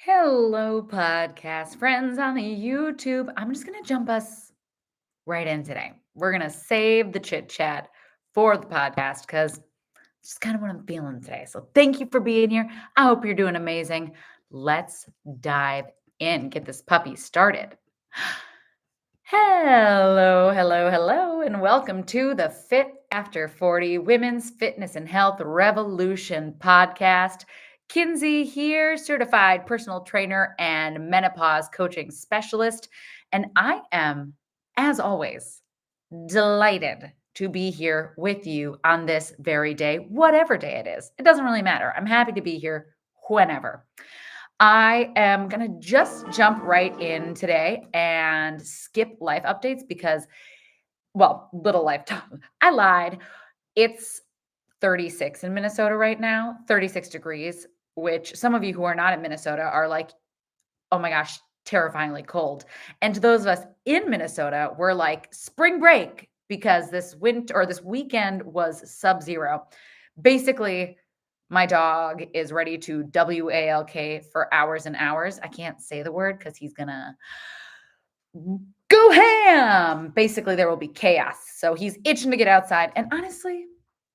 Hello, podcast friends on the YouTube. I'm just going to jump us right in today. We're going to save the chit chat for the podcast because it's just kind of what I'm feeling today. So thank you for being here. I hope you're doing amazing. Let's dive in, get this puppy started. Hello, and welcome to the Fit After 40 Women's Fitness and Health Revolution podcast. Kinsey here, certified personal trainer and menopause coaching specialist. And I am, as always, delighted to be here with you on this very day, whatever day it is. It doesn't really matter. I'm happy to be here whenever. I am going to just jump right in today and skip life updates because, little life. I lied. It's 36 in Minnesota right now, 36 degrees, which some of you who are not in Minnesota are like, oh my gosh, terrifyingly cold. And to those of us in Minnesota, we're like spring break because this weekend was sub-zero. Basically, my dog is ready to WALK for hours and hours. I can't say the word because he's gonna go ham. Basically, there will be chaos. So he's itching to get outside. And honestly,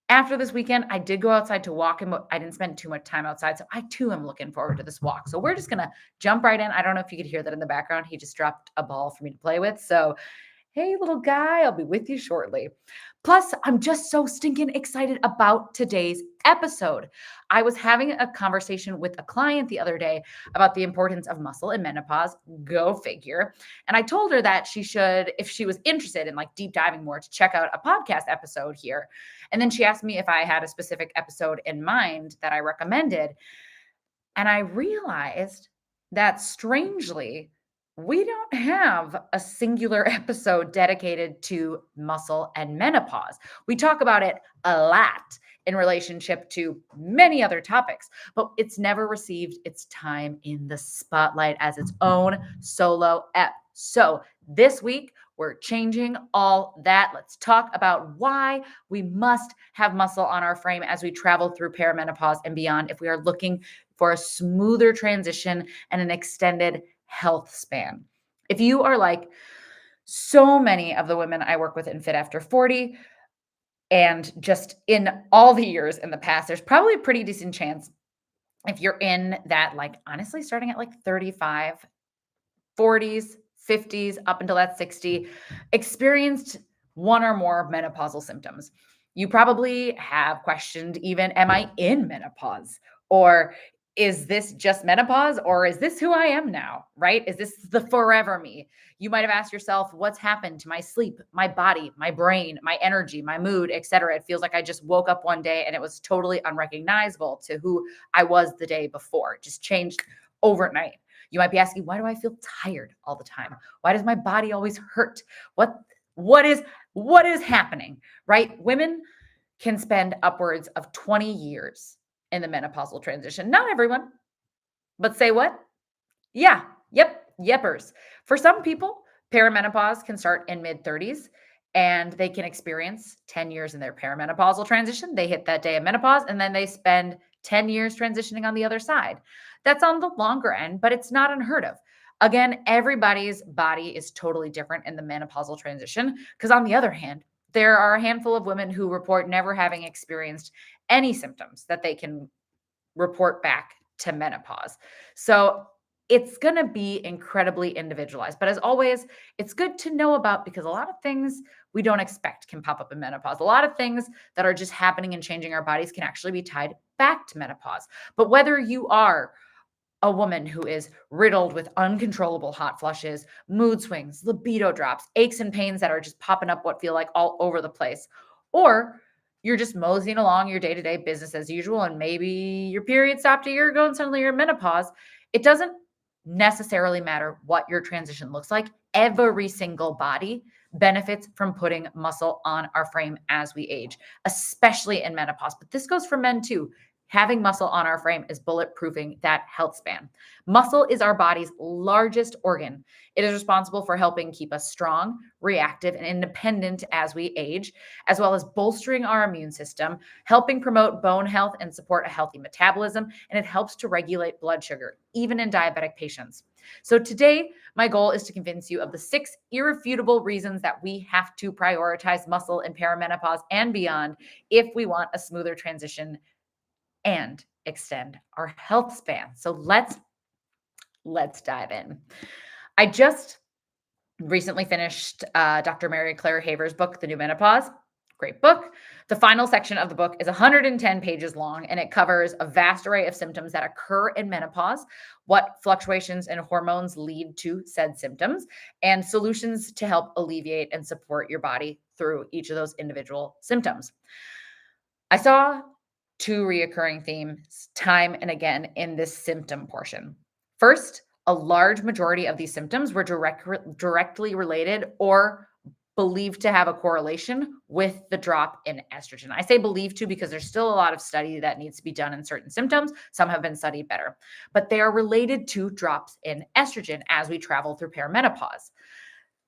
after this weekend, I did go outside to walk him, but I didn't spend too much time outside. So I too am looking forward to this walk. So we're just gonna jump right in. I don't know if you could hear that in the background. He just dropped a ball for me to play with. So hey, little guy, I'll be with you shortly. Plus, I'm just so stinking excited about today's episode. I was having a conversation with a client the other day about the importance of muscle in menopause. Go figure. And I told her that she should, if she was interested in like deep diving more, to check out a podcast episode here. And then she asked me if I had a specific episode in mind that I recommended. And I realized that strangely, we don't have a singular episode dedicated to muscle and menopause. We talk about it a lot in relationship to many other topics, but it's never received its time in the spotlight as its own solo ep. So this week, we're changing all that. Let's talk about why we must have muscle on our frame as we travel through perimenopause and beyond if we are looking for a smoother transition and an extended health span. If you are like so many of the women I work with in Fit After 40, and just in all the years in the past, there's probably a pretty decent chance if you're in that, like honestly, starting at like 35, 40s, 50s, up until that 60, experienced one or more menopausal symptoms. You probably have questioned even, am I in menopause? Or is this just menopause? Or is this who I am now, right? Is this the forever me? You might have asked yourself, what's happened to my sleep, my body, my brain, my energy, my mood, etc. It feels like I just woke up one day and it was totally unrecognizable to who I was the day before. It just changed overnight. You might be asking, why do I feel tired all the time? Why does my body always hurt? What is happening, right? Women can spend upwards of 20 years in the menopausal transition. Not everyone, but say what? Yeah, yepers. For some people, perimenopause can start in mid-30s and they can experience 10 years in their perimenopausal transition. They hit that day of menopause and then they spend 10 years transitioning on the other side. That's on the longer end, but it's not unheard of. Again, everybody's body is totally different in the menopausal transition because on the other hand, there are a handful of women who report never having experienced any symptoms that they can report back to menopause. So it's going to be incredibly individualized. But as always, it's good to know about because a lot of things we don't expect can pop up in menopause. A lot of things that are just happening and changing our bodies can actually be tied back to menopause. But whether you are a woman who is riddled with uncontrollable hot flushes, mood swings, libido drops, aches and pains that are just popping up what feel like all over the place, or you're just moseying along your day-to-day business as usual, and maybe your period stopped a year ago and suddenly you're in menopause, it doesn't necessarily matter what your transition looks like. Every single body benefits from putting muscle on our frame as we age, especially in menopause. But this goes for men too. Having muscle on our frame is bulletproofing that health span. Muscle is our body's largest organ. It is responsible for helping keep us strong, reactive, and independent as we age, as well as bolstering our immune system, helping promote bone health and support a healthy metabolism, and it helps to regulate blood sugar, even in diabetic patients. So today, my goal is to convince you of the 6 irrefutable reasons that we have to prioritize muscle in perimenopause and beyond if we want a smoother transition and extend our health span. So let's dive in. I just recently finished Dr. Mary Claire Haver's book, The New Menopause. Great book. The final section of the book is 110 pages long, and it covers a vast array of symptoms that occur in menopause, what fluctuations in hormones lead to said symptoms, and solutions to help alleviate and support your body through each of those individual symptoms. I saw 2 reoccurring themes time and again in this symptom portion. First, a large majority of these symptoms were directly related or believed to have a correlation with the drop in estrogen. I say believed to because there's still a lot of study that needs to be done in certain symptoms. Some have been studied better, but they are related to drops in estrogen as we travel through perimenopause.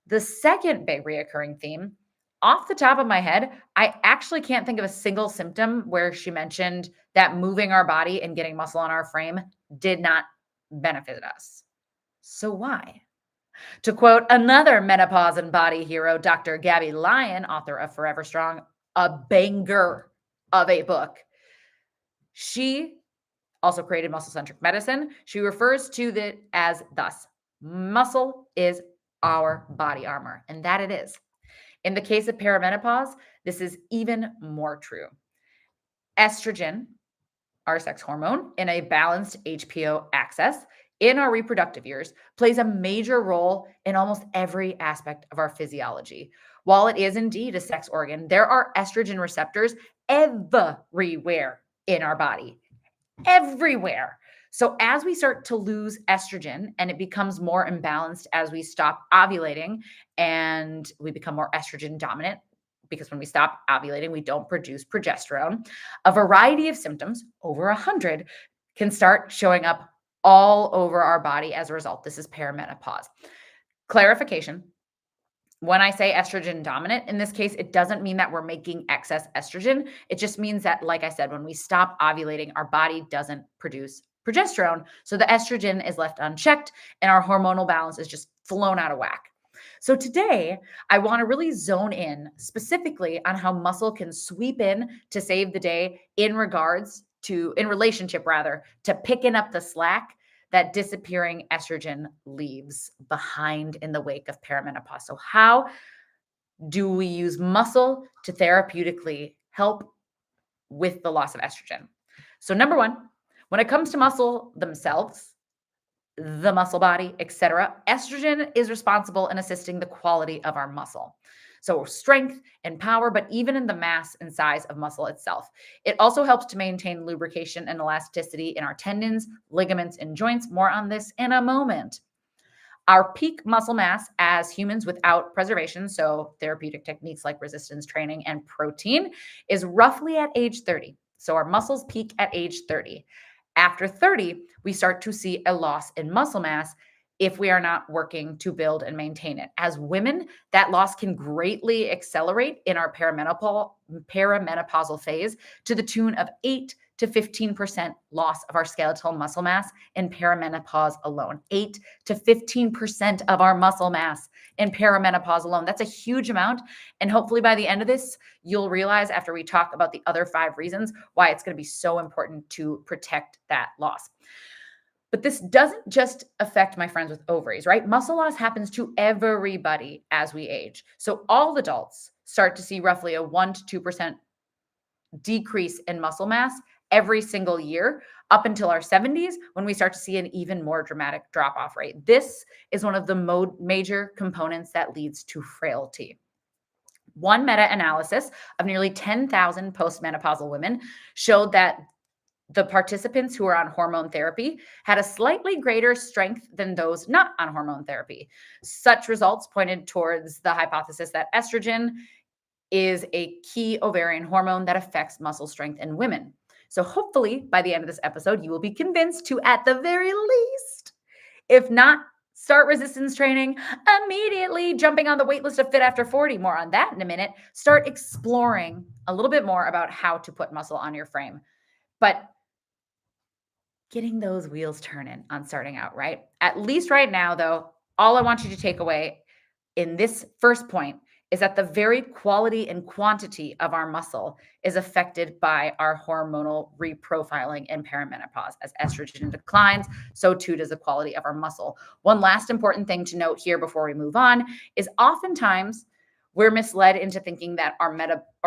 The second big reoccurring theme, off the top of my head, I actually can't think of a single symptom where she mentioned that moving our body and getting muscle on our frame did not benefit us. So why? To quote another menopause and body hero, Dr. Gabby Lyon, author of Forever Strong, a banger of a book. She also created muscle-centric medicine. She refers to it as thus: muscle is our body armor, and that it is. In the case of perimenopause, this is even more true. Estrogen, our sex hormone, in a balanced HPO axis in our reproductive years, plays a major role in almost every aspect of our physiology. While it is indeed a sex organ, there are estrogen receptors everywhere in our body. Everywhere. So as we start to lose estrogen and it becomes more imbalanced as we stop ovulating and we become more estrogen dominant, because when we stop ovulating, we don't produce progesterone, a variety of symptoms, over 100, can start showing up all over our body as a result. This is perimenopause. Clarification: when I say estrogen dominant, in this case, it doesn't mean that we're making excess estrogen. It just means that, like I said, when we stop ovulating, our body doesn't produce progesterone. So the estrogen is left unchecked and our hormonal balance is just flown out of whack. So today, I want to really zone in specifically on how muscle can sweep in to save the day in relationship to picking up the slack that disappearing estrogen leaves behind in the wake of perimenopause. So how do we use muscle to therapeutically help with the loss of estrogen? So number one, when it comes to muscle themselves, the muscle body, etc., estrogen is responsible in assisting the quality of our muscle. So strength and power, but even in the mass and size of muscle itself. It also helps to maintain lubrication and elasticity in our tendons, ligaments, and joints. More on this in a moment. Our peak muscle mass as humans without preservation, so therapeutic techniques like resistance training and protein, is roughly at age 30. So our muscles peak at age 30. After 30, we start to see a loss in muscle mass if we are not working to build and maintain it. As women, that loss can greatly accelerate in our perimenopausal phase to the tune of 8 to 15% loss of our skeletal muscle mass in perimenopause alone. 8 to 15% of our muscle mass in perimenopause alone. That's a huge amount. And hopefully by the end of this, you'll realize after we talk about the other 5 reasons why it's going to be so important to protect that loss. But this doesn't just affect my friends with ovaries, right? Muscle loss happens to everybody as we age. So all adults start to see roughly a 1 to 2% decrease in muscle mass every single year up until our 70s, when we start to see an even more dramatic drop-off rate. This is one of the major components that leads to frailty. One meta-analysis of nearly 10,000 postmenopausal women showed that the participants who are on hormone therapy had a slightly greater strength than those not on hormone therapy. Such results pointed towards the hypothesis that estrogen is a key ovarian hormone that affects muscle strength in women. So hopefully by the end of this episode, you will be convinced to, at the very least, if not, start resistance training immediately, jumping on the wait list of Fit After 40. More on that in a minute. Start exploring a little bit more about how to put muscle on your frame. But getting those wheels turning on starting out, right? At least right now, though, all I want you to take away in this first point is that the very quality and quantity of our muscle is affected by our hormonal reprofiling in perimenopause. As estrogen declines, so too does the quality of our muscle. One last important thing to note here before we move on is oftentimes we're misled into thinking that our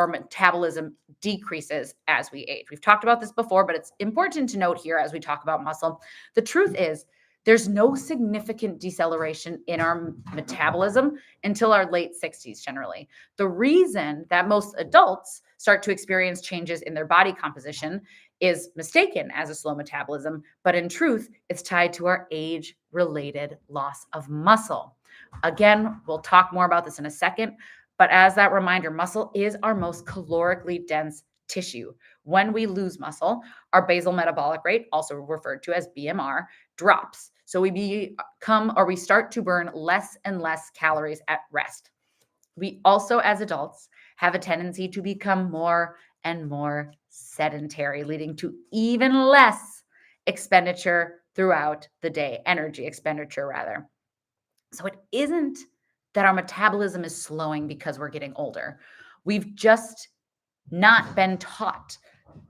metabolism decreases as we age. We've talked about this before, but it's important to note here as we talk about muscle. The truth is, there's no significant deceleration in our metabolism until our late 60s generally. The reason that most adults start to experience changes in their body composition is mistaken as a slow metabolism, but in truth, it's tied to our age-related loss of muscle. Again, we'll talk more about this in a second, but as that reminder, muscle is our most calorically dense tissue. When we lose muscle, our basal metabolic rate, also referred to as BMR, drops. So we start to burn less and less calories at rest. We also, as adults, have a tendency to become more and more sedentary, leading to even less expenditure throughout the day, energy expenditure rather. So it isn't that our metabolism is slowing because we're getting older. We've just not been taught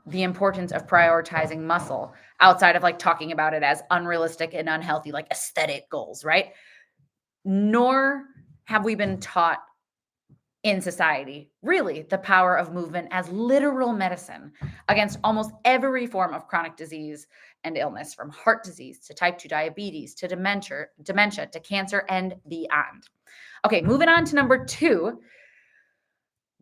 the importance of prioritizing muscle outside of like talking about it as unrealistic and unhealthy, like aesthetic goals, right? Nor have we been taught in society, really, the power of movement as literal medicine against almost every form of chronic disease and illness, from heart disease to type 2 diabetes to dementia to cancer and beyond. Okay, moving on to number 2,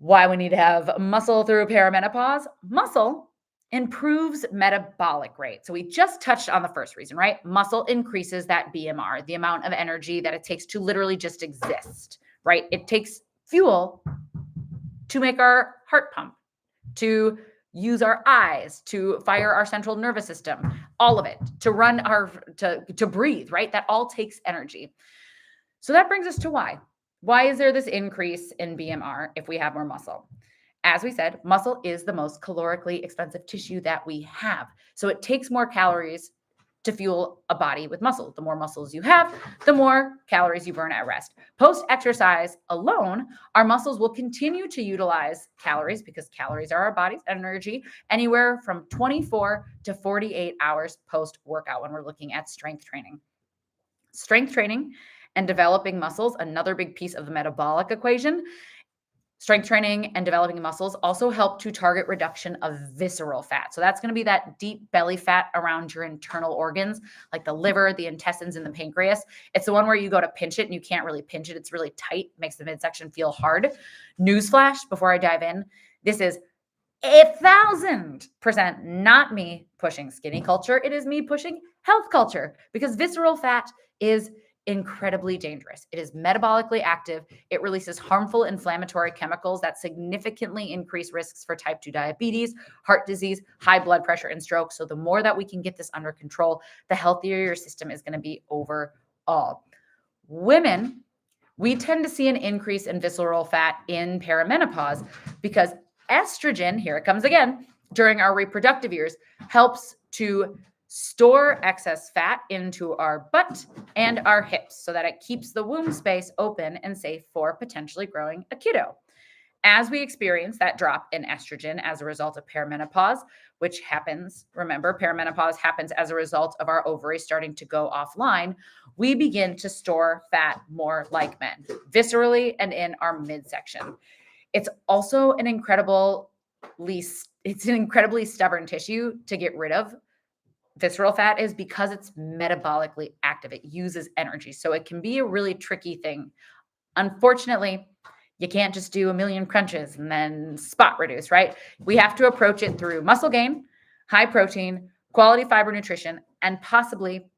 why we need to have muscle through perimenopause. Muscle improves metabolic rate. So we just touched on the first reason, right? Muscle increases that BMR, the amount of energy that it takes to literally just exist, right? It takes fuel to make our heart pump, to use our eyes, to fire our central nervous system, all of it, to run to breathe, right? That all takes energy. So that brings us to why. Why is there this increase in BMR if we have more muscle? As we said, muscle is the most calorically expensive tissue that we have. So it takes more calories to fuel a body with muscle. The more muscles you have, the more calories you burn at rest. Post-exercise alone, our muscles will continue to utilize calories, because calories are our body's energy, anywhere from 24 to 48 hours post-workout when we're looking at strength training. Strength training and developing muscles, another big piece of the metabolic equation. Strength training and developing muscles also help to target reduction of visceral fat. So that's going to be that deep belly fat around your internal organs, like the liver, the intestines, and the pancreas. It's the one where you go to pinch it and you can't really pinch it. It's really tight, makes the midsection feel hard. Newsflash, before I dive in, this is 1,000% not me pushing skinny culture. It is me pushing health culture, because visceral fat is incredibly dangerous. It is metabolically active. It releases harmful inflammatory chemicals that significantly increase risks for type 2 diabetes, heart disease, high blood pressure, and stroke. So the more that we can get this under control, the healthier your system is going to be overall. Women, we tend to see an increase in visceral fat in perimenopause because estrogen, here it comes again, during our reproductive years, helps to store excess fat into our butt and our hips so that it keeps the womb space open and safe for potentially growing a kiddo. As we experience that drop in estrogen as a result of perimenopause, which happens, remember, perimenopause happens as a result of our ovaries starting to go offline, we begin to store fat more like men, viscerally and in our midsection. It's also an incredibly stubborn tissue to get rid of. Visceral fat is because it's metabolically active. It uses energy. So it can be a really tricky thing. Unfortunately, you can't just do a million crunches and then spot reduce, right? We have to approach it through muscle gain, high protein, quality fiber nutrition, and possibly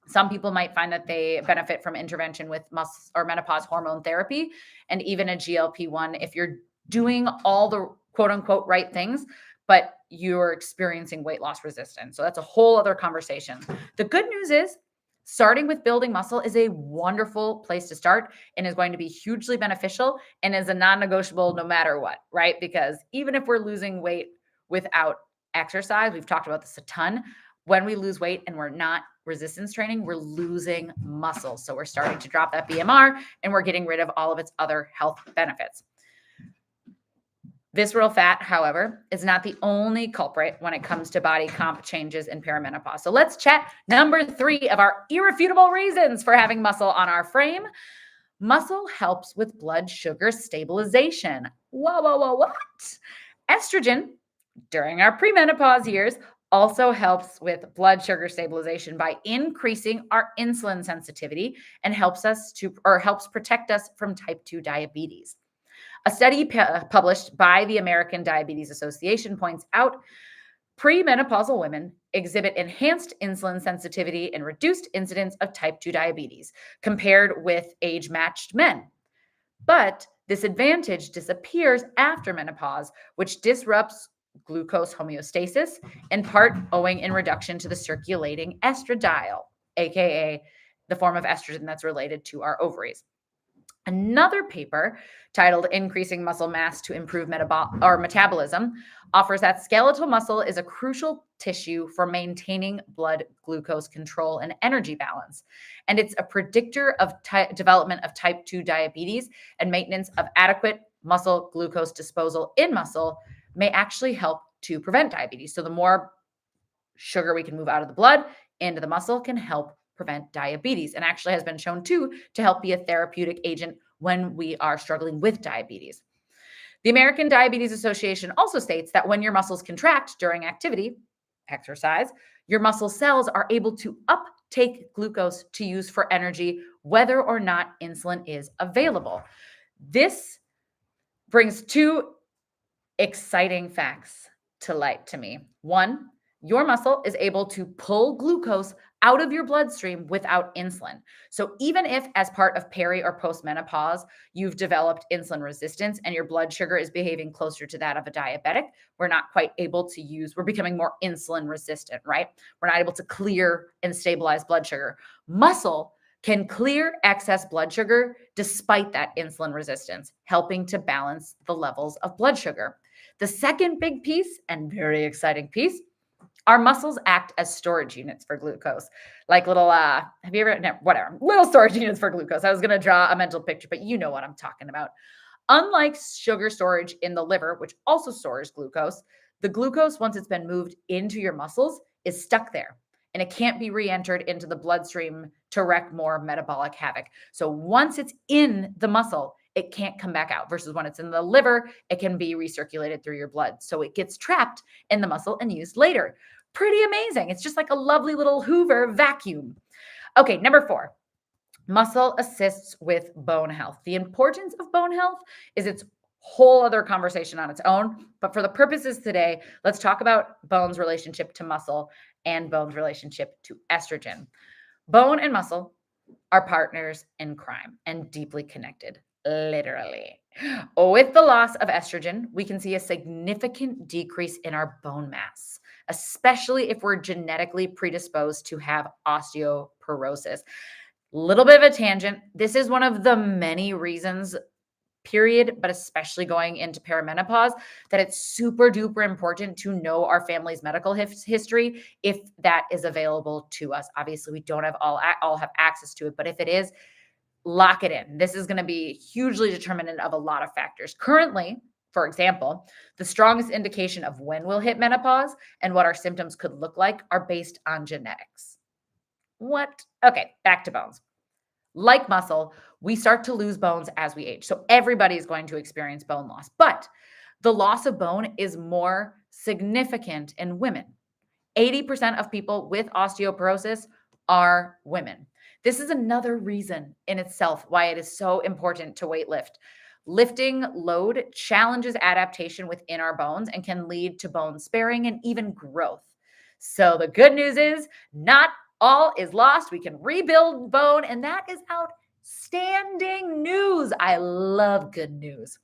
some people might find that they benefit from intervention with menopause hormone therapy and even a GLP-1 if you're doing all the quote unquote right things. but you're experiencing weight loss resistance. So that's a whole other conversation. The good news is starting with building muscle is a wonderful place to start and is going to be hugely beneficial and is a non-negotiable no matter what, right? Because even if we're losing weight without exercise, we've talked about this a ton. When we lose weight and we're not resistance training, we're losing muscle. So we're starting to drop that BMR and we're getting rid of all of its other health benefits. Visceral fat, however, is not the only culprit when it comes to body comp changes in perimenopause. So let's chat number 3 of our irrefutable reasons for having muscle on our frame. Muscle helps with blood sugar stabilization. Whoa, what? Estrogen, during our premenopause years, also helps with blood sugar stabilization by increasing our insulin sensitivity and helps protect us from type 2 diabetes. A study published by the American Diabetes Association points out premenopausal women exhibit enhanced insulin sensitivity and reduced incidence of type 2 diabetes compared with age-matched men. But this advantage disappears after menopause, which disrupts glucose homeostasis, in part owing in reduction to the circulating estradiol, aka the form of estrogen that's related to our ovaries. Another paper titled Increasing Muscle Mass to Improve Metabolism offers that skeletal muscle is a crucial tissue for maintaining blood glucose control and energy balance. And it's a predictor of development of type 2 diabetes, and maintenance of adequate muscle glucose disposal in muscle may actually help to prevent diabetes. So the more sugar we can move out of the blood into the muscle can help prevent diabetes, and actually has been shown to help be a therapeutic agent when we are struggling with diabetes. The American Diabetes Association also states that when your muscles contract during activity, exercise, your muscle cells are able to uptake glucose to use for energy, whether or not insulin is available. This brings 2 exciting facts to light to me. 1, your muscle is able to pull glucose out of your bloodstream without insulin. So even if as part of peri or postmenopause, you've developed insulin resistance and your blood sugar is behaving closer to that of a diabetic, we're becoming more insulin resistant, right? We're not able to clear and stabilize blood sugar. Muscle can clear excess blood sugar despite that insulin resistance, helping to balance the levels of blood sugar. The second big piece, and very exciting piece, our muscles act as storage units for glucose, like little, little storage units for glucose. I was going to draw a mental picture, but you know what I'm talking about. Unlike sugar storage in the liver, which also stores glucose, the glucose, once it's been moved into your muscles, is stuck there, and it can't be re-entered into the bloodstream to wreak more metabolic havoc. So once it's in the muscle, it can't come back out, versus when it's in the liver, it can be recirculated through your blood. So it gets trapped in the muscle and used later. Pretty amazing. It's just like a lovely little Hoover vacuum. Okay, number 4, muscle assists with bone health. The importance of bone health is its whole other conversation on its own. But for the purposes today, let's talk about bone's relationship to muscle and bone's relationship to estrogen. Bone and muscle are partners in crime and deeply connected. Literally. With the loss of estrogen, we can see a significant decrease in our bone mass, especially if we're genetically predisposed to have osteoporosis. Little bit of a tangent. This is one of the many reasons, period, but especially going into perimenopause, that it's super duper important to know our family's medical history if that is available to us. Obviously, we don't have all have access to it, but if it is, lock it in. This is going to be hugely determinant of a lot of factors. Currently, for example, the strongest indication of when we'll hit menopause and what our symptoms could look like are based on genetics. What? Okay, back to bones. Like muscle, we start to lose bones as we age. So everybody is going to experience bone loss, but the loss of bone is more significant in women. 80% of people with osteoporosis are women. This is another reason in itself why it is so important to weight lift. Lifting load challenges adaptation within our bones and can lead to bone sparing and even growth. So the good news is not all is lost. We can rebuild bone, and that is outstanding news. I love good news.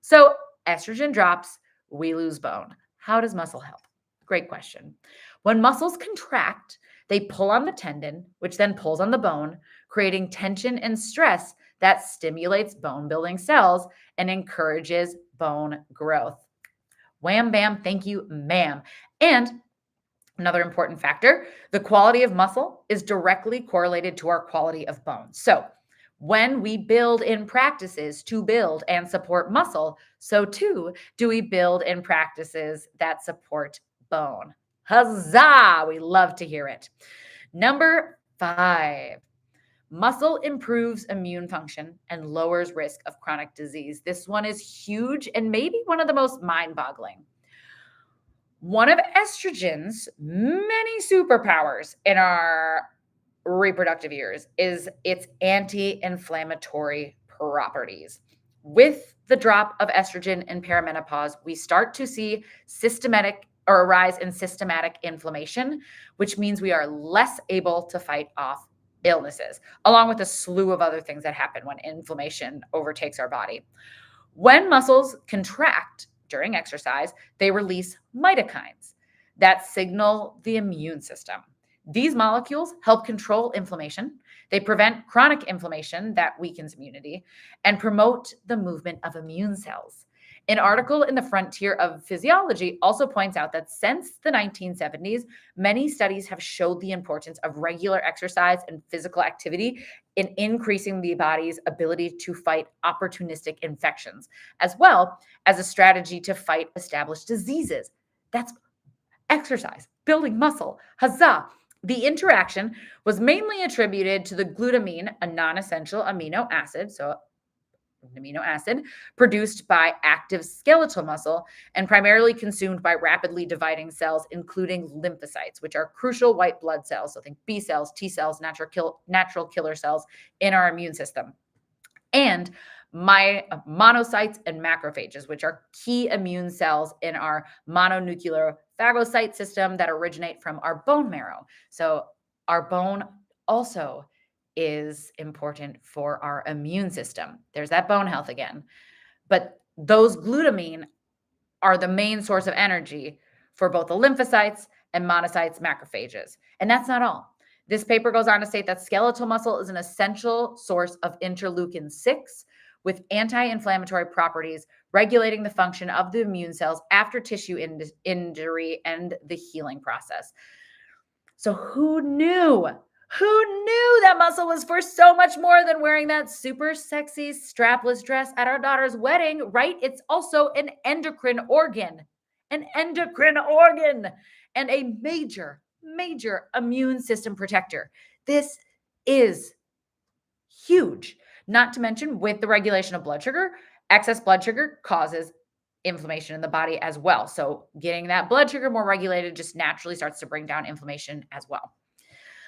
So estrogen drops, we lose bone. How does muscle help? Great question. When muscles contract, they pull on the tendon, which then pulls on the bone, creating tension and stress that stimulates bone building cells and encourages bone growth. Wham, bam, thank you, ma'am. And another important factor, the quality of muscle is directly correlated to our quality of bone. So, when we build in practices to build and support muscle, so too do we build in practices that support bone. Huzzah! We love to hear it. Number 5, muscle improves immune function and lowers risk of chronic disease. This one is huge and maybe one of the most mind boggling. One of estrogen's many superpowers in our reproductive years is its anti-inflammatory properties. With the drop of estrogen in perimenopause, we start to see systematic or a rise in systematic inflammation, which means we are less able to fight off illnesses, along with a slew of other things that happen when inflammation overtakes our body. When muscles contract during exercise, they release cytokines that signal the immune system. These molecules help control inflammation. They prevent chronic inflammation that weakens immunity and promote the movement of immune cells. An article in the Frontier of Physiology also points out that since the 1970s, many studies have showed the importance of regular exercise and physical activity in increasing the body's ability to fight opportunistic infections, as well as a strategy to fight established diseases. That's exercise, building muscle. Huzzah! The interaction was mainly attributed to the glutamine, a non-essential amino acid, so an amino acid produced by active skeletal muscle and primarily consumed by rapidly dividing cells, including lymphocytes, which are crucial white blood cells. So think B cells, T cells, natural killer cells in our immune system. And monocytes and macrophages, which are key immune cells in our mononuclear phagocyte system that originate from our bone marrow. So our bone also is important for our immune system. There's that bone health again. But those glutamine are the main source of energy for both the lymphocytes and monocytes, macrophages. And that's not all. This paper goes on to state that skeletal muscle is an essential source of interleukin 6 with anti-inflammatory properties, regulating the function of the immune cells after tissue injury and the healing process. So who knew? Who knew that muscle was for so much more than wearing that super sexy strapless dress at our daughter's wedding, right? It's also an endocrine organ, and a major, major immune system protector. This is huge. Not to mention, with the regulation of blood sugar, excess blood sugar causes inflammation in the body as well. So getting that blood sugar more regulated just naturally starts to bring down inflammation as well.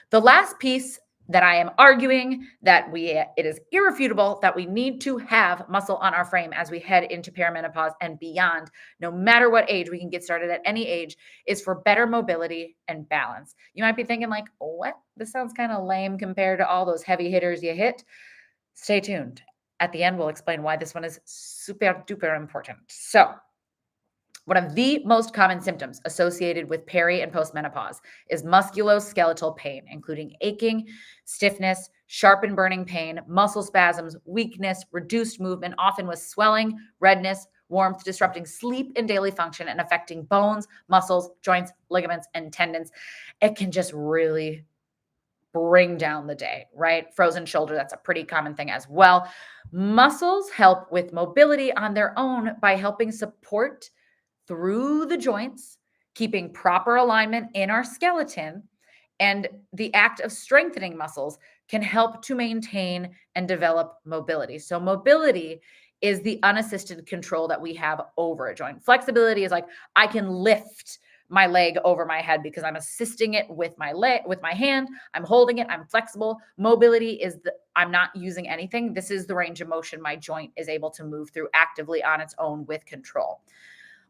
The last piece that I am arguing that it is irrefutable that we need to have muscle on our frame as we head into perimenopause and beyond, no matter what age, we can get started at any age, is for better mobility and balance. You might be thinking like, what? This sounds kind of lame compared to all those heavy hitters you hit. Stay tuned. At the end, we'll explain why this one is super duper important. So, one of the most common symptoms associated with peri and postmenopause is musculoskeletal pain, including aching, stiffness, sharp and burning pain, muscle spasms, weakness, reduced movement, often with swelling, redness, warmth, disrupting sleep and daily function, and affecting bones, muscles, joints, ligaments, and tendons. It can just really bring down the day, right? Frozen shoulder, that's a pretty common thing as well. Muscles help with mobility on their own by helping support through the joints, keeping proper alignment in our skeleton, and the act of strengthening muscles can help to maintain and develop mobility. So mobility is the unassisted control that we have over a joint. Flexibility is like I can lift my leg over my head because I'm assisting it with my leg, with my hand. I'm holding it. I'm flexible. Mobility is I'm not using anything. This is the range of motion my joint is able to move through actively on its own with control.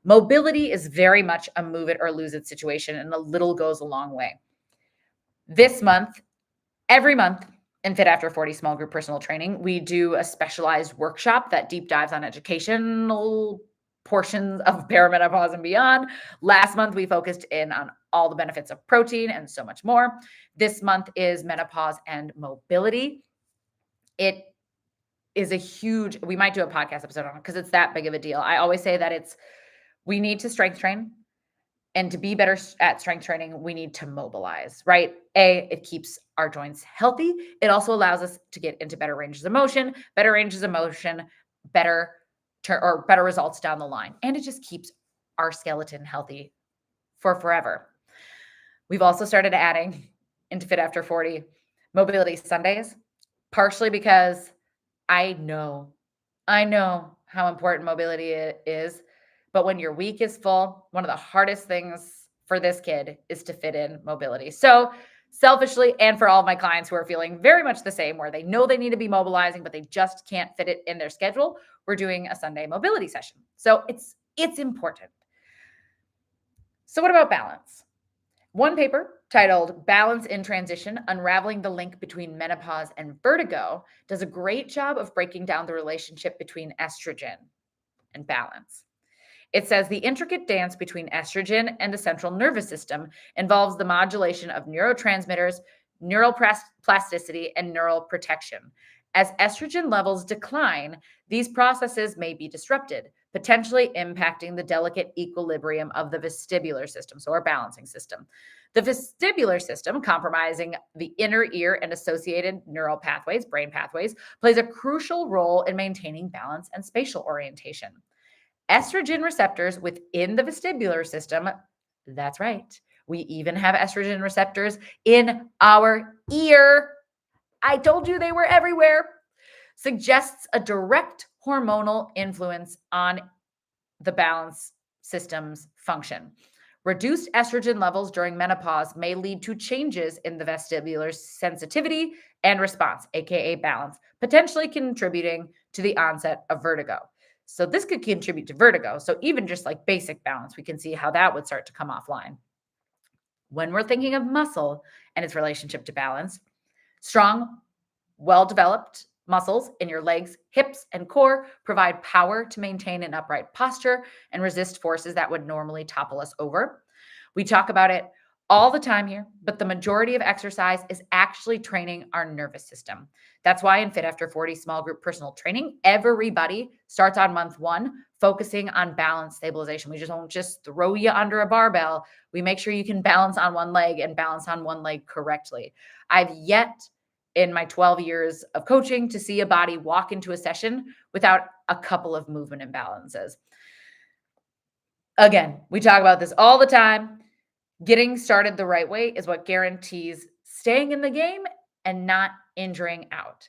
Mobility is very much a move it or lose it situation, and a little goes a long way. This month, every month in Fit After 40 small group personal training, we do a specialized workshop that deep dives on educational portions of perimenopause and beyond. Last month, we focused in on all the benefits of protein and so much more. This month is menopause and mobility. It is a huge, we might do a podcast episode on it because it's that big of a deal. I always say that we need to strength train. And to be better at strength training, we need to mobilize, right? It keeps our joints healthy. It also allows us to get into better ranges of motion, better results down the line. And it just keeps our skeleton healthy for forever. We've also started adding into Fit After 40 mobility Sundays, partially because I know how important mobility is. But when your week is full, one of the hardest things for this kid is to fit in mobility. So selfishly, and for all of my clients who are feeling very much the same, where they know they need to be mobilizing, but they just can't fit it in their schedule, we're doing a Sunday mobility session. So it's important. So what about balance? One paper titled Balance in Transition, Unraveling the Link Between Menopause and Vertigo does a great job of breaking down the relationship between estrogen and balance. It says the intricate dance between estrogen and the central nervous system involves the modulation of neurotransmitters, neural plasticity, and neural protection. As estrogen levels decline, these processes may be disrupted, potentially impacting the delicate equilibrium of the vestibular system, so our balancing system. The vestibular system, comprising the inner ear and associated neural pathways, brain pathways, plays a crucial role in maintaining balance and spatial orientation. Estrogen receptors within the vestibular system, that's right, we even have estrogen receptors in our ear. I told you they were everywhere. Suggests a direct hormonal influence on the balance system's function. Reduced estrogen levels during menopause may lead to changes in the vestibular sensitivity and response, aka balance, potentially contributing to the onset of vertigo. So this could contribute to vertigo. So even just like basic balance, we can see how that would start to come offline. When we're thinking of muscle and its relationship to balance, strong, well-developed muscles in your legs, hips, and core provide power to maintain an upright posture and resist forces that would normally topple us over. We talk about it all the time here, but the majority of exercise is actually training our nervous system. That's why in Fit After 40 small group personal training, everybody starts on month 1 focusing on balance stabilization. We just don't just throw you under a barbell. We make sure you can balance on one leg and balance on one leg correctly. I've yet in my 12 years of coaching to see a body walk into a session without a couple of movement imbalances. Again, we talk about this all the time. Getting started the right way is what guarantees staying in the game and not injuring out.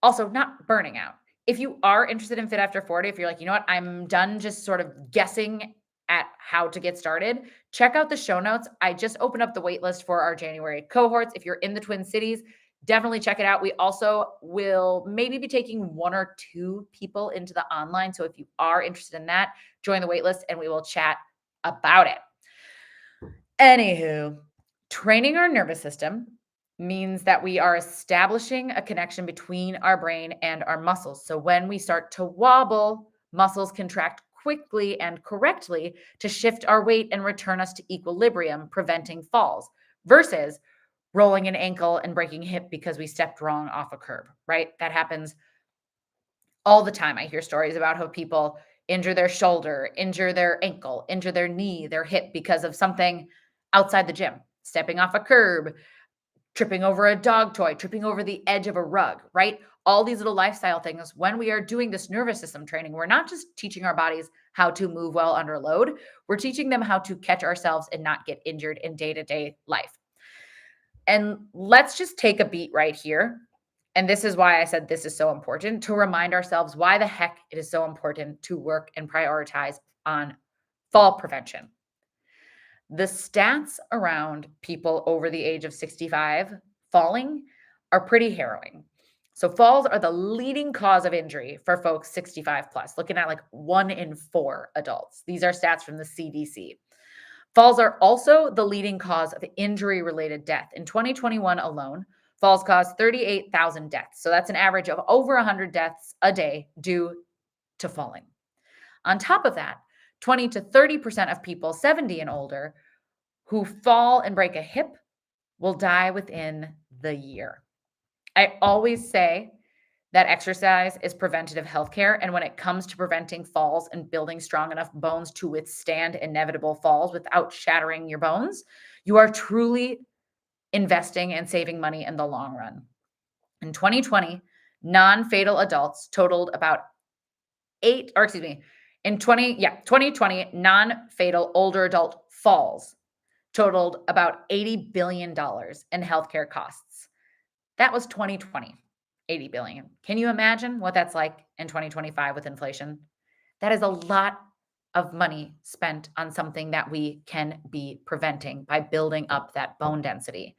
Also, not burning out. If you are interested in Fit After 40, if you're like, you know what, I'm done just sort of guessing at how to get started, check out the show notes. I just opened up the wait list for our January cohorts. If you're in the Twin Cities, definitely check it out. We also will maybe be taking 1 or 2 people into the online. So if you are interested in that, join the wait list and we will chat about it. Anywho, training our nervous system means that we are establishing a connection between our brain and our muscles. So when we start to wobble, muscles contract quickly and correctly to shift our weight and return us to equilibrium, preventing falls, versus rolling an ankle and breaking a hip because we stepped wrong off a curb, right? That happens all the time. I hear stories about how people injure their shoulder, injure their ankle, injure their knee, their hip because of something outside the gym, stepping off a curb, tripping over a dog toy, tripping over the edge of a rug, right? All these little lifestyle things. When we are doing this nervous system training, we're not just teaching our bodies how to move well under load. We're teaching them how to catch ourselves and not get injured in day-to-day life. And let's just take a beat right here. And this is why I said this is so important, to remind ourselves why the heck it is so important to work and prioritize on fall prevention. The stats around people over the age of 65 falling are pretty harrowing. So falls are the leading cause of injury for folks 65 plus, looking at like 1 in 4 adults. These are stats from the CDC. Falls are also the leading cause of injury-related death. In 2021 alone, falls caused 38,000 deaths. So that's an average of over 100 deaths a day due to falling. On top of that, 20 to 30% of people 70 and older who fall and break a hip will die within the year. I always say that exercise is preventative healthcare. And when it comes to preventing falls and building strong enough bones to withstand inevitable falls without shattering your bones, you are truly investing and saving money in the long run. In 2020, non-fatal adults totaled about in 2020, non-fatal older adult falls totaled about $80 billion in healthcare costs. That was 2020, 80 billion. Can you imagine what that's like in 2025 with inflation? That is a lot of money spent on something that we can be preventing by building up that bone density.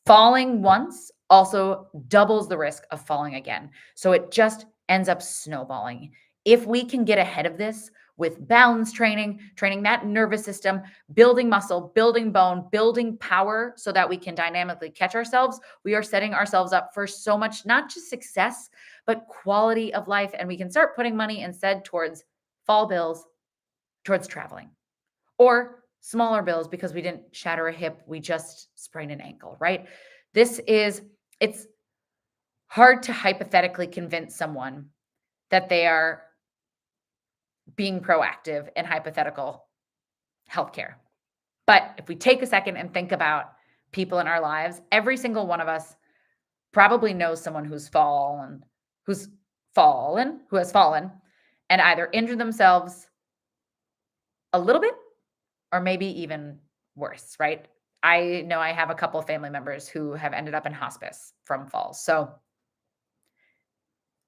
Falling once also doubles the risk of falling again. So it just ends up snowballing. If we can get ahead of this with balance training, training that nervous system, building muscle, building bone, building power so that we can dynamically catch ourselves, we are setting ourselves up for so much, not just success, but quality of life. And we can start putting money instead towards fall bills, towards traveling, or smaller bills because we didn't shatter a hip, we just sprained an ankle, right? It's hard to hypothetically convince someone that they are being proactive in hypothetical healthcare. But if we take a second and think about people in our lives, every single one of us probably knows someone who has fallen, and either injured themselves a little bit or maybe even worse, right? I know I have a couple of family members who have ended up in hospice from falls. So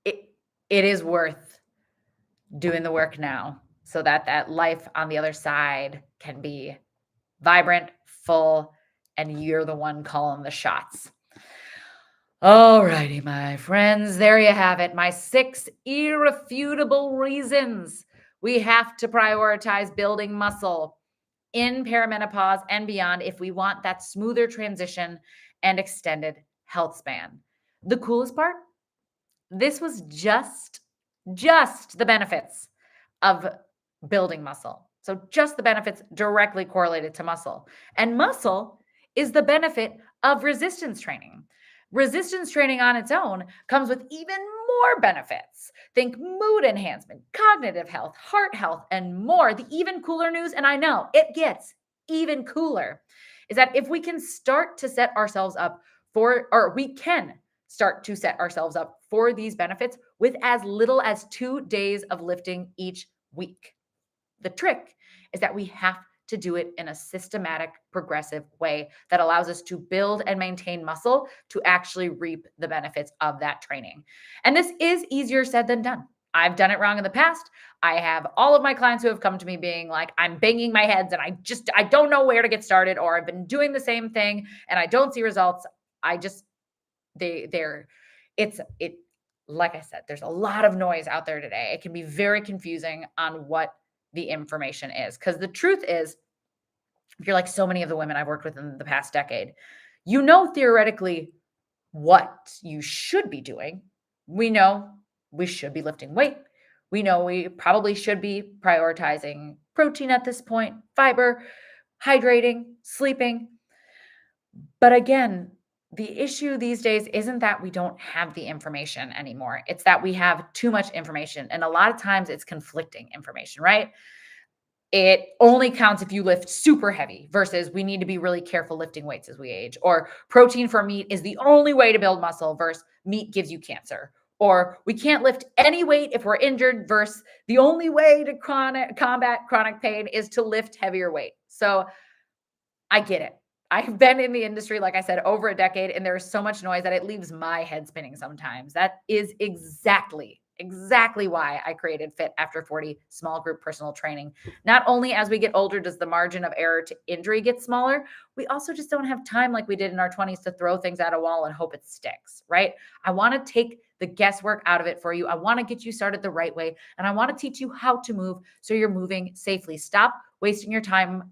it is worth doing the work now so that that life on the other side can be vibrant, full, and you're the one calling the shots. All righty, my friends, there you have it. My 6 irrefutable reasons we have to prioritize building muscle in perimenopause and beyond if we want that smoother transition and extended health span. The coolest part, this was just the benefits of building muscle. So just the benefits directly correlated to muscle. And muscle is the benefit of resistance training. Resistance training on its own comes with even more benefits. Think mood enhancement, cognitive health, heart health, and more. The even cooler news, and I know it gets even cooler, is that if we can start to set ourselves up for these benefits with as little as 2 days of lifting each week. The trick is that we have to do it in a systematic, progressive way that allows us to build and maintain muscle to actually reap the benefits of that training. And this is easier said than done. I've done it wrong in the past. I have all of my clients who have come to me being like, I'm banging my heads and I don't know where to get started, or I've been doing the same thing and I don't see results. Like I said, there's a lot of noise out there today. It can be very confusing on what the information is. Because the truth is, if you're like so many of the women I've worked with in the past decade, you know theoretically what you should be doing. We know we should be lifting weight. We know we probably should be prioritizing protein at this point, fiber, hydrating, sleeping. But again, the issue these days isn't that we don't have the information anymore. It's that we have too much information. And a lot of times it's conflicting information, right? It only counts if you lift super heavy versus we need to be really careful lifting weights as we age. Or protein for meat is the only way to build muscle versus meat gives you cancer. Or we can't lift any weight if we're injured versus the only way to combat chronic pain is to lift heavier weight. So I get it. I've been in the industry, like I said, over a decade, and there's so much noise that it leaves my head spinning sometimes. That is exactly why I created Fit After 40 small group personal training. Not only as we get older does the margin of error to injury get smaller, we also just don't have time like we did in our 20s to throw things at a wall and hope it sticks, right? I want to take the guesswork out of it for you. I want to get you started the right way, and I want to teach you how to move so you're moving safely. Stop wasting your time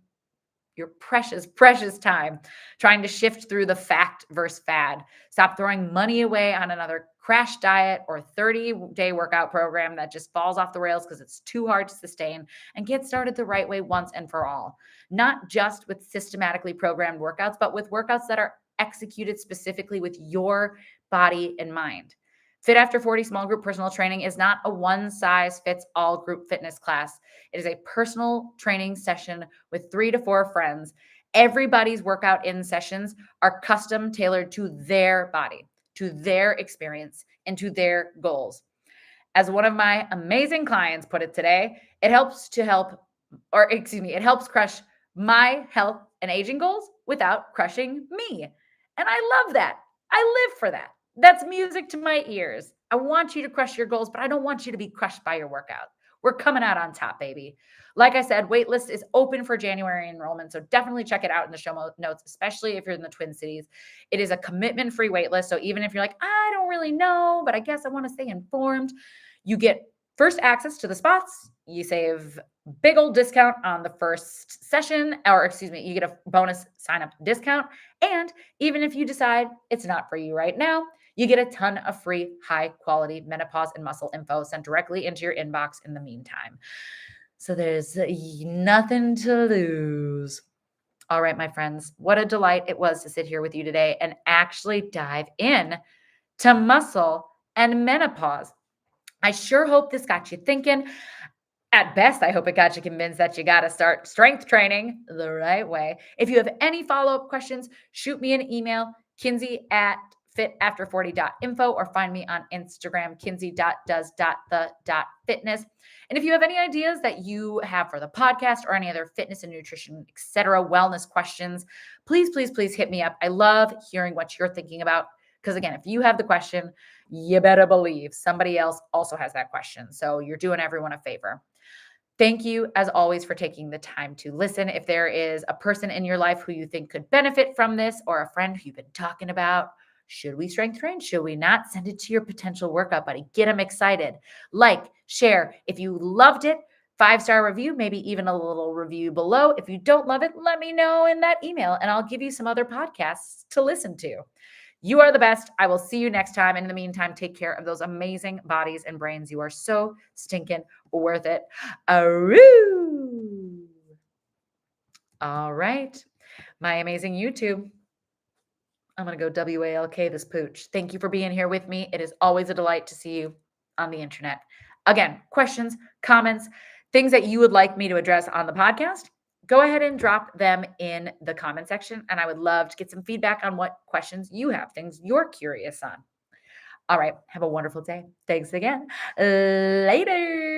your precious, precious time trying to shift through the fact versus fad. Stop throwing money away on another crash diet or 30-day workout program that just falls off the rails because it's too hard to sustain, and get started the right way once and for all. Not just with systematically programmed workouts, but with workouts that are executed specifically with your body in mind. Fit After 40 small group personal training is not a one size fits all group fitness class. It is a personal training session with 3 to 4 friends. Everybody's workout in sessions are custom tailored to their body, to their experience, and to their goals. As one of my amazing clients put it today, it helps crush my health and aging goals without crushing me. And I love that. I live for that. That's music to my ears. I want you to crush your goals, but I don't want you to be crushed by your workout. We're coming out on top, baby. Like I said, waitlist is open for January enrollment, so definitely check it out in the show notes, especially if you're in the Twin Cities. It is a commitment-free waitlist, so even if you're like, I don't really know, but I guess I want to stay informed, you get first access to the spots. You save big old discount on the first session, or excuse me, you get a bonus sign up discount. And even if you decide it's not for you right now, you get a ton of free high quality menopause and muscle info sent directly into your inbox in the meantime. So there's nothing to lose. All right, my friends, what a delight it was to sit here with you today and actually dive in to muscle and menopause. I sure hope this got you thinking. At best, I hope it got you convinced that you got to start strength training the right way. If you have any follow-up questions, shoot me an email, kinsey@fitafter40.info, or find me on Instagram, kinsey.does.the.fitness. And if you have any ideas that you have for the podcast or any other fitness and nutrition, etc., wellness questions, please, please, please hit me up. I love hearing what you're thinking about. Because again, if you have the question, you better believe somebody else also has that question. So you're doing everyone a favor. Thank you, as always, for taking the time to listen. If there is a person in your life who you think could benefit from this, or a friend who you've been talking about, should we strength train? Should we not? Send it to your potential workout buddy. Get them excited. Like, share. If you loved it, 5-star review, maybe even a little review below. If you don't love it, let me know in that email, and I'll give you some other podcasts to listen to. You are the best. I will see you next time. And in the meantime, take care of those amazing bodies and brains. You are so stinking worth it. Aroo! All right. My amazing YouTube. I'm going to go WALK this pooch. Thank you for being here with me. It is always a delight to see you on the internet. Again, questions, comments, things that you would like me to address on the podcast, go ahead and drop them in the comment section. And I would love to get some feedback on what questions you have, things you're curious on. All right. Have a wonderful day. Thanks again. Later.